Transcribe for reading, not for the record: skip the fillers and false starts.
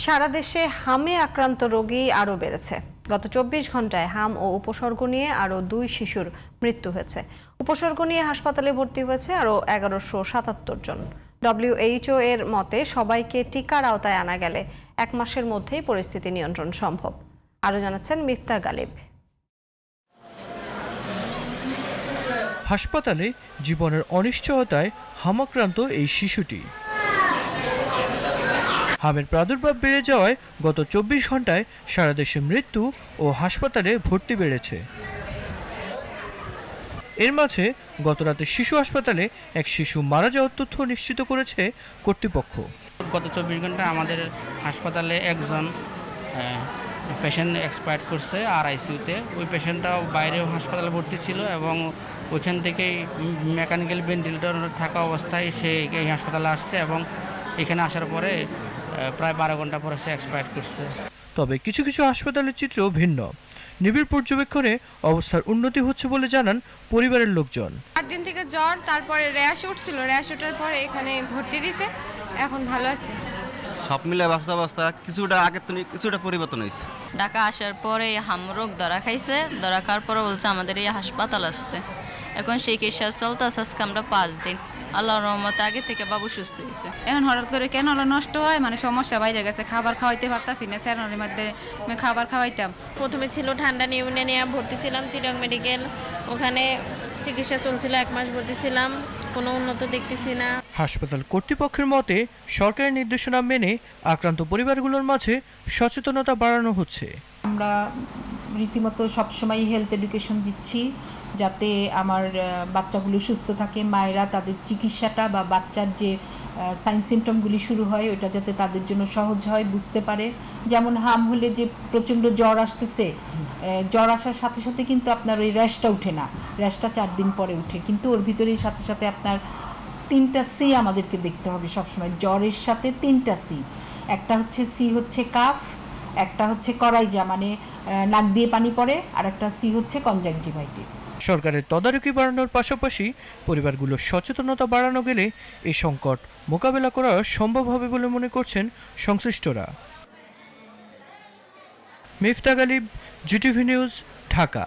সারা দেশে হামে আক্রান্ত রোগী আরও বেড়েছে। গত ২৪ ঘন্টায় হাম ও উপসর্গ নিয়ে আরও ২ শিশুর মৃত্যু হয়েছে। উপসর্গ নিয়ে হাসপাতালে ভর্তি হয়েছে আরও ১১৭৭ জন। WHO এর মতে সবাইকে টিকার আওতায় আনা গেলে ১ মাসের মধ্যেই পরিস্থিতি নিয়ন্ত্রণ সম্ভব। আরও জানাচ্ছেন মিফতা গালিব। হাসপাতালে জীবনের অনিশ্চয়তায় হামাক্রান্ত এই শিশুটি। হামের প্রাদুর্ভাব বেড়ে যাওয়ায় গত ২৪ ঘন্টায় সারা দেশে মৃত্যু ও হাসপাতালে ভর্তি বেড়েছে। এর মাঝে গতরাতে শিশু হাসপাতালে এক শিশু মারা যাওয়ার তথ্য নিশ্চিত করেছে কর্তৃপক্ষ। গত ২৪ ঘন্টায় আমাদের হাসপাতালে একজন পেশেন্ট এক্সপায়ার করছে আইসিইউতে। ওই পেশেন্টটাও বাইরেও হাসপাতালে ভর্তি ছিল এবং ওইখান থেকেই মেকানিক্যাল ভেন্টিলেটর থাকা অবস্থায় সে এই হাসপাতালে আসছে এবং এখানে আসার পরে প্রায় ১২ ঘন্টা পরে সে এক্সপায়ার করছে। তবে কিছু কিছু হাসপাতালের চিত্র ভিন্ন। নিবিড় পর্যবেক্ষণে অবস্থার উন্নতি হচ্ছে বলে জানান পরিবারের লোকজন। ৮ দিন থেকে জ্বর, তারপরে র্যাশ উঠছিল, র্যাশ ওঠার পরে এখানে ভর্তি দিয়েছে, এখন ভালো আছে। সব মিলে বাস্তবতা কিছুটা আগের থেকে কিছুটা পরিবর্তন হয়েছে। ঢাকা আসার পরে হামরোগ ধরা খাইছে, ধরা খাওয়ার পরে বলছে আমাদের এই হাসপাতাল আসছে। এখন চিকিৎসা চলতেছে, আজকে আমরা ৫ দিন। আল্লাহর রহমতে আগে থেকে বাবু সুস্থ হয়েছে। এখন হঠাৎ করে কেন নষ্ট হয়, মানে সমস্যা বাইরে গেছে, খাবার খাওয়াইতে পারতাছি না। স্যারের মধ্যে খাবার খাওয়াইতাম। প্রথমে ছিল ঠান্ডা নিউমোনিয়া, ভর্তি ছিলাম চিটং মেডিকেল, ওখানে চিকিৎসা চলছিল, ১ মাস ভর্তি ছিলাম, কোনো উন্নত দেখতেছি না। হাসপাতাল কর্তৃপক্ষের মতে সরকারের নির্দেশনা মেনে আক্রান্ত পরিবারগুলোর মাঝে সচেতনতা বাড়ানো হচ্ছে। আমরা রীতিমতো সবসময় হেলথ এডুকেশন দিচ্ছি যাতে আমার বাচ্চাগুলো সুস্থ থাকে, মায়েরা তাদের চিকিৎসাটা বা বাচ্চার যে সাইন সিমটমগুলি শুরু হয় ওটা যাতে তাদের জন্য সহজ হয়, বুঝতে পারে। যেমন হাম হলে যে প্রচণ্ড জ্বর আসতেছে, জ্বর আসার সাথে সাথে কিন্তু আপনার ওই র্যাশটা উঠে না, র্যাশটা 4 দিন পরে উঠে, কিন্তু ওর ভিতরেই সাথে সাথে আপনার 3টা সি আমাদেরকে দেখতে হবে সবসময়। জ্বরের সাথে 3টা সি, একটা হচ্ছে সি হচ্ছে কাফ, একটা হচ্ছে করাইজা মানে নাক দিয়ে পানি পড়ে, আর একটা সি হচ্ছে কনজাংটিভাইটিস। সরকারের তদারকি বাড়ানোর পাশাপাশি পরিবারগুলোর সচেতনতা বাড়ানো গেলে এই সংকট মোকাবেলা করা সম্ভব হবে বলে মনে করছেন সংশ্লিষ্টরা। Mifta Ghalib, GTV news, Dhaka.